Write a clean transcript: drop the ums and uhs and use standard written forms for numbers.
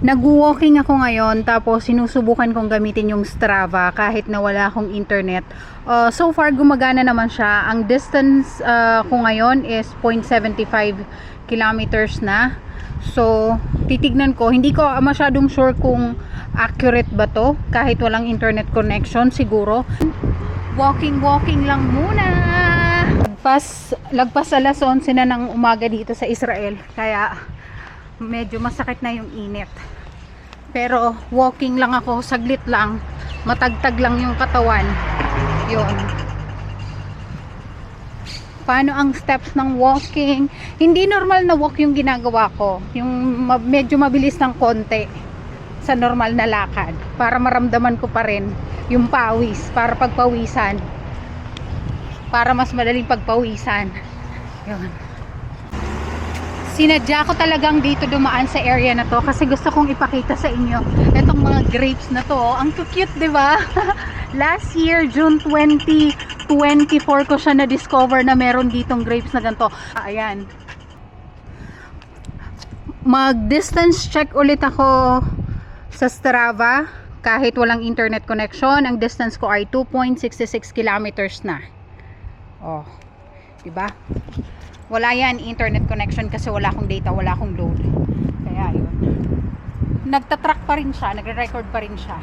Nag-walking ako ngayon, tapos sinusubukan kong gamitin yung Strava kahit na wala akong internet. So far gumagana naman siya. Ang distance ko ngayon is 0.75 kilometers na. So titignan ko, hindi ko masyadong sure kung accurate ba to kahit walang internet connection. Siguro walking lang muna. Lagpas alas 11 na ng umaga dito sa Israel, kaya medyo masakit na yung init. Pero walking lang ako, saglit lang, matagtag lang yung katawan. Yun. Paano ang steps ng walking? Hindi normal na walk yung ginagawa ko, yung medyo mabilis ng konti sa normal na lakad, para maramdaman ko pa rin yung pawis, para pagpawisan, para mas madaling pagpawisan. Yun. Sinadya ko talagang dito dumaan sa area na to kasi gusto kong ipakita sa inyo itong mga grapes na to. Ang cute, di ba? Last year, June 2024 ko siya na-discover na meron ditong grapes na ganito. Ayan. Mag-distance check ulit ako sa Strava kahit walang internet connection. Ang distance ko ay 2.66 kilometers na. Oh, di ba? Wala yan internet connection kasi wala akong data, wala akong load. Kaya yun. Nagtatrack pa rin siya, nagre-record pa rin siya.